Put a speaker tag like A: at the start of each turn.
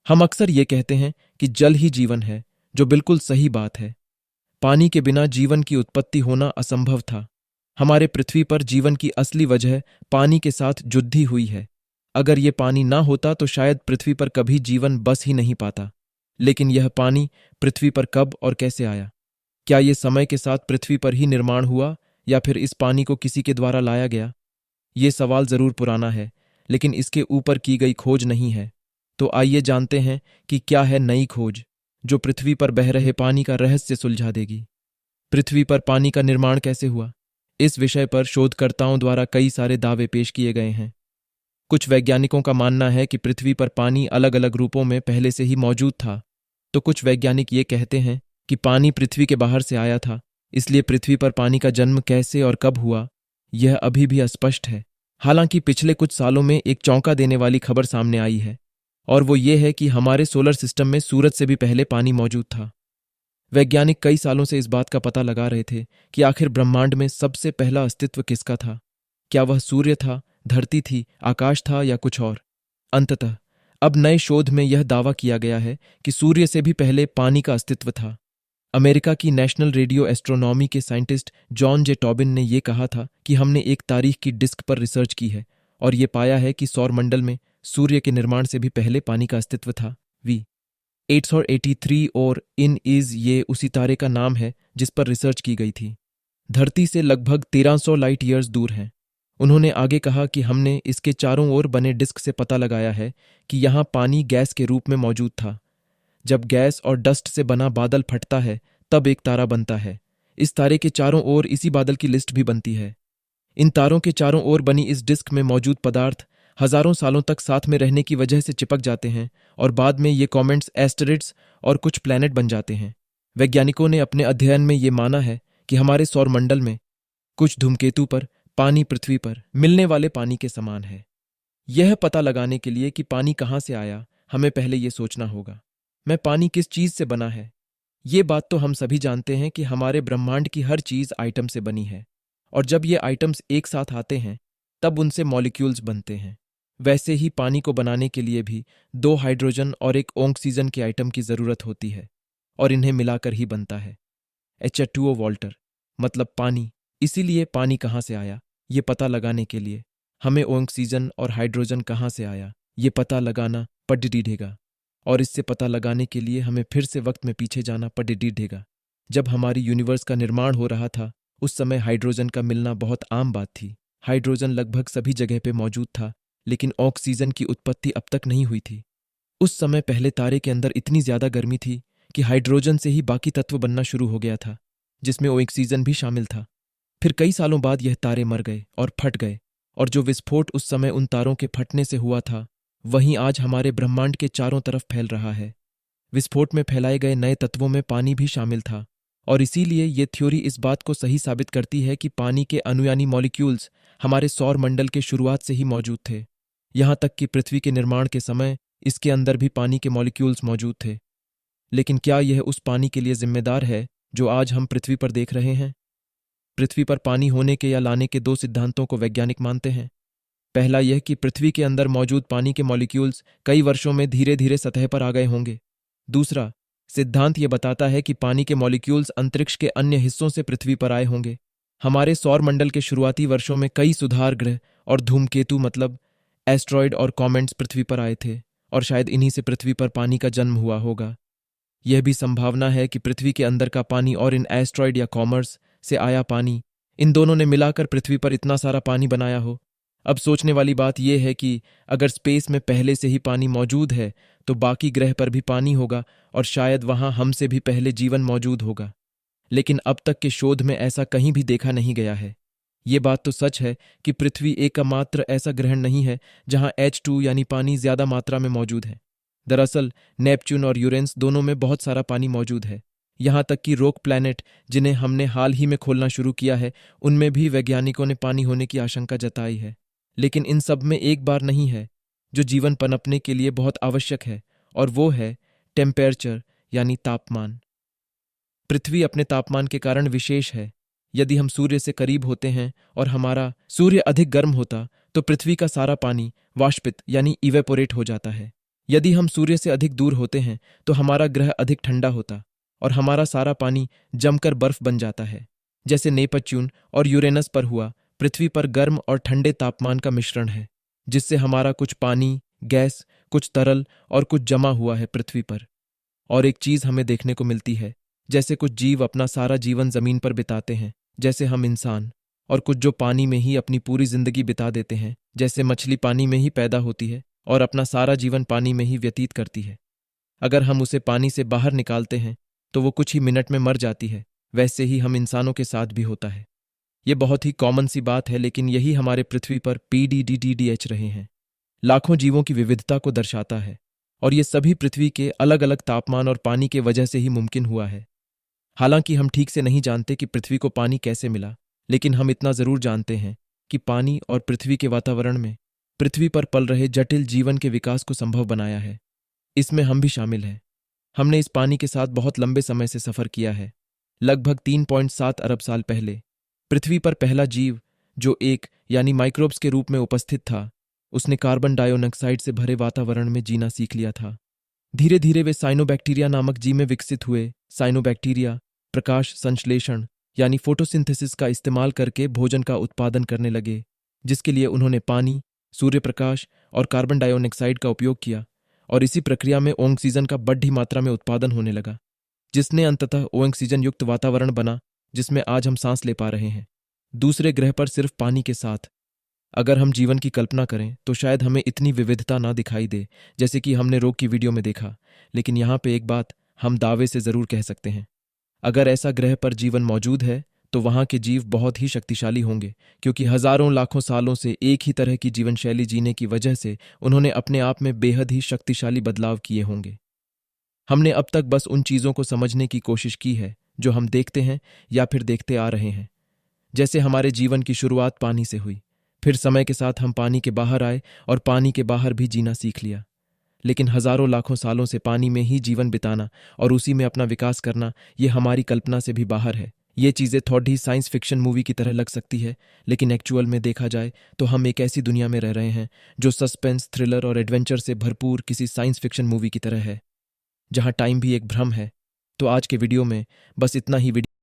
A: हम अक्सर ये कहते हैं कि जल ही जीवन है, जो बिल्कुल सही बात है। पानी के बिना जीवन की उत्पत्ति होना असंभव था। हमारे पृथ्वी पर जीवन की असली वजह पानी के साथ जुड़ी हुई है। अगर ये पानी ना होता तो शायद पृथ्वी पर कभी जीवन बस ही नहीं पाता। लेकिन यह पानी पृथ्वी पर कब और कैसे आया? क्या ये समय के साथ पृथ्वी पर ही निर्माण हुआ या फिर इस पानी को किसी के द्वारा लाया गया? ये सवाल जरूर पुराना है, लेकिन इसके ऊपर की गई खोज नहीं है। तो आइए जानते हैं कि क्या है नई खोज जो पृथ्वी पर बह रहे पानी का रहस्य सुलझा देगी। पृथ्वी पर पानी का निर्माण कैसे हुआ? इस विषय पर शोधकर्ताओं द्वारा कई सारे दावे पेश किए गए हैं। कुछ वैज्ञानिकों का मानना है कि पृथ्वी पर पानी अलग अलग रूपों में पहले से ही मौजूद था। तो कुछ वैज्ञानिक ये कहते हैं कि पानी पृथ्वी के बाहर से आया था, इसलिए पृथ्वी पर पानी का जन्म कैसे और कब हुआ, यह अभी भी अस्पष्ट है। हालांकि पिछले कुछ सालों में एक चौंका देने वाली खबर सामने आई है, और वो ये है कि हमारे सोलर सिस्टम में सूरज से भी पहले पानी मौजूद था। वैज्ञानिक कई सालों से इस बात का पता लगा रहे थे कि आखिर ब्रह्मांड में सबसे पहला अस्तित्व किसका था। क्या वह सूर्य था, धरती थी, आकाश था या कुछ और? अंततः अब नए शोध में यह दावा किया गया है कि सूर्य से भी पहले पानी का अस्तित्व था। अमेरिका की नेशनल रेडियो एस्ट्रोनॉमी के साइंटिस्ट जॉन जे टॉबिन ने यह कहा था कि हमने एक तारीख की डिस्क पर रिसर्च की है और ये पाया है कि सौरमंडल में सूर्य के निर्माण से भी पहले पानी का अस्तित्व था। वी 883 और इन इज ये उसी तारे का नाम है जिस पर रिसर्च की गई थी। धरती से लगभग 1300 लाइट ईयर्स दूर है। उन्होंने आगे कहा कि हमने इसके चारों ओर बने डिस्क से पता लगाया है कि यहाँ पानी गैस के रूप में मौजूद था। जब गैस और डस्ट से बना बादल फटता है तब एक तारा बनता है। इस तारे के चारों ओर इसी बादल की लिस्ट भी बनती है। इन तारों के चारों ओर बनी इस डिस्क में मौजूद पदार्थ हजारों सालों तक साथ में रहने की वजह से चिपक जाते हैं और बाद में ये कॉमेट्स, एस्टेरॉइड्स और कुछ प्लैनेट बन जाते हैं। वैज्ञानिकों ने अपने अध्ययन में ये माना है कि हमारे सौरमंडल में कुछ धूमकेतु पर पानी पृथ्वी पर मिलने वाले पानी के समान है। यह पता लगाने के लिए कि पानी कहाँ से आया, हमें पहले ये सोचना होगा, मैं पानी किस चीज से बना है। ये बात तो हम सभी जानते हैं कि हमारे ब्रह्मांड की हर चीज आइटम से बनी है, और जब ये आइटम्स एक साथ आते हैं तब उनसे मॉलिक्यूल्स बनते हैं। वैसे ही पानी को बनाने के लिए भी 2 हाइड्रोजन और 1 ऑक्सीजन के आइटम की जरूरत होती है और इन्हें मिलाकर ही बनता है H2O वाटर, मतलब पानी। इसीलिए पानी कहाँ से आया ये पता लगाने के लिए हमें ऑक्सीजन और हाइड्रोजन कहाँ से आया ये पता लगाना पड़ेगा, और इससे पता लगाने के लिए हमें फिर से वक्त में पीछे जाना पड़ेगा। जब हमारी यूनिवर्स का निर्माण हो रहा था उस समय हाइड्रोजन का मिलना बहुत आम बात थी। हाइड्रोजन लगभग सभी जगह पे मौजूद था, लेकिन ऑक्सीजन की उत्पत्ति अब तक नहीं हुई थी। उस समय पहले तारे के अंदर इतनी ज्यादा गर्मी थी कि हाइड्रोजन से ही बाकी तत्व बनना शुरू हो गया था, जिसमें ऑक्सीजन भी शामिल था। फिर कई सालों बाद यह तारे मर गए और फट गए, और जो विस्फोट उस समय उन तारों के फटने से हुआ था वहीं आज हमारे ब्रह्मांड के चारों तरफ फैल रहा है। विस्फोट में फैलाए गए नए तत्वों में पानी भी शामिल था, और इसीलिए ये थ्योरी इस बात को सही साबित करती है कि पानी के अणु यानी मॉलिक्यूल्स हमारे सौर मंडल के शुरुआत से ही मौजूद थे। यहाँ तक कि पृथ्वी के निर्माण के समय इसके अंदर भी पानी के मॉलिक्यूल्स मौजूद थे। लेकिन क्या यह उस पानी के लिए जिम्मेदार है जो आज हम पृथ्वी पर देख रहे हैं? पृथ्वी पर पानी होने के या लाने के 2 सिद्धांतों को वैज्ञानिक मानते हैं। पहला यह कि पृथ्वी के अंदर मौजूद पानी के मॉलिक्यूल्स कई वर्षों में धीरे धीरे सतह पर आ गए होंगे। दूसरा सिद्धांत यह बताता है कि पानी के मॉलिक्यूल्स अंतरिक्ष के अन्य हिस्सों से पृथ्वी पर आए होंगे। हमारे सौर मंडल के शुरुआती वर्षों में कई सुधार ग्रह और धूमकेतु मतलब एस्ट्रॉयड और कॉमेट्स पृथ्वी पर आए थे, और शायद इन्हीं से पृथ्वी पर पानी का जन्म हुआ होगा। यह भी संभावना है कि पृथ्वी के अंदर का पानी और इन एस्ट्रॉयड या कॉमर्स से आया पानी, इन दोनों ने मिलाकर पृथ्वी पर इतना सारा पानी बनाया हो। अब सोचने वाली बात यह है कि अगर स्पेस में पहले से ही पानी मौजूद है तो बाकी ग्रह पर भी पानी होगा, और शायद वहां हमसे भी पहले जीवन मौजूद होगा। लेकिन अब तक के शोध में ऐसा कहीं भी देखा नहीं गया है। ये बात तो सच है कि पृथ्वी एकमात्र ऐसा ग्रह नहीं है जहां H2 यानी पानी ज्यादा मात्रा में मौजूद है। दरअसल नेपच्यून और यूरेनस दोनों में बहुत सारा पानी मौजूद है। यहाँ तक कि रोक प्लैनेट जिन्हें हमने हाल ही में खोलना शुरू किया है उनमें भी वैज्ञानिकों ने पानी होने की आशंका जताई है। लेकिन इन सब में एक बार नहीं है जो जीवन पनपने के लिए बहुत आवश्यक है, और वो है टेम्परेचर यानी तापमान। पृथ्वी अपने तापमान के कारण विशेष है। यदि हम सूर्य से करीब होते हैं और हमारा सूर्य अधिक गर्म होता तो पृथ्वी का सारा पानी वाष्पित यानी इवेपोरेट हो जाता है। यदि हम सूर्य से अधिक दूर होते हैं तो हमारा ग्रह अधिक ठंडा होता और हमारा सारा पानी जमकर बर्फ बन जाता है। जैसे नेपच्यून और यूरेनस पर हुआ, पृथ्वी पर गर्म और ठंडे तापमान का मिश्रण है, जिससे हमारा कुछ पानी, गैस, कुछ तरल और कुछ जमा हुआ है पृथ्वी पर। और एक चीज हमें देखने को मिलती है, जैसे कुछ जीव अपना सारा जीवन जमीन पर बिताते हैं, जैसे हम इंसान, और कुछ जो पानी में ही अपनी पूरी जिंदगी बिता देते हैं, जैसे मछली पानी में ही पैदा होती है और अपना सारा जीवन पानी में ही व्यतीत करती है। अगर हम उसे पानी से बाहर निकालते हैं तो वो कुछ ही मिनट में मर जाती है। वैसे ही हम इंसानों के साथ भी होता है। ये बहुत ही कॉमन सी बात है, लेकिन यही हमारे पृथ्वी पर PDDDH रहे हैं। लाखों जीवों की विविधता को दर्शाता है और ये सभी पृथ्वी के अलग अलग तापमान और पानी के वजह से ही मुमकिन हुआ है। हालांकि हम ठीक से नहीं जानते कि पृथ्वी को पानी कैसे मिला, लेकिन हम इतना जरूर जानते हैं कि पानी और पृथ्वी के वातावरण में पृथ्वी पर पल रहे जटिल जीवन के विकास को संभव बनाया है। इसमें हम भी शामिल हैं। हमने इस पानी के साथ बहुत लंबे समय से सफर किया है। लगभग 3.7 अरब साल पहले पृथ्वी पर पहला जीव, जो एक यानी माइक्रोब्स के रूप में उपस्थित था, उसने कार्बन डाइऑक्साइड से भरे वातावरण में जीना सीख लिया था। धीरे धीरे वे साइनोबैक्टीरिया नामक जीव में विकसित हुए। साइनोबैक्टीरिया प्रकाश संश्लेषण यानी फोटोसिंथेसिस का इस्तेमाल करके भोजन का उत्पादन करने लगे, जिसके लिए उन्होंने पानी, सूर्य प्रकाश और कार्बन डाइऑक्साइड का उपयोग किया, और इसी प्रक्रिया में ऑक्सीजन का बड़ी मात्रा में उत्पादन होने लगा, जिसने अंततः ऑक्सीजन युक्त वातावरण बना जिसमें आज हम सांस ले पा रहे हैं। दूसरे ग्रह पर सिर्फ पानी के साथ अगर हम जीवन की कल्पना करें तो शायद हमें इतनी विविधता ना दिखाई दे जैसे कि हमने रोग की वीडियो में देखा। लेकिन यहाँ पे एक बात हम दावे से जरूर कह सकते हैं, अगर ऐसा ग्रह पर जीवन मौजूद है तो वहाँ के जीव बहुत ही शक्तिशाली होंगे, क्योंकि हजारों लाखों सालों से एक ही तरह की जीवन शैली जीने की वजह से उन्होंने अपने आप में बेहद ही शक्तिशाली बदलाव किए होंगे। हमने अब तक बस उन चीज़ों को समझने की कोशिश की है जो हम देखते हैं या फिर देखते आ रहे हैं। जैसे हमारे जीवन की शुरुआत पानी से हुई, फिर समय के साथ हम पानी के बाहर आए और पानी के बाहर भी जीना सीख लिया। लेकिन हजारों लाखों सालों से पानी में ही जीवन बिताना और उसी में अपना विकास करना, ये हमारी कल्पना से भी बाहर है। ये चीज़ें थोड़ी साइंस फिक्शन मूवी की तरह लग सकती है, लेकिन एक्चुअल में देखा जाए तो हम एक ऐसी दुनिया में रह रहे हैं जो सस्पेंस, थ्रिलर और एडवेंचर से भरपूर किसी साइंस फिक्शन मूवी की तरह है, जहां टाइम भी एक भ्रम है। तो आज के वीडियो में बस इतना ही। वीडियो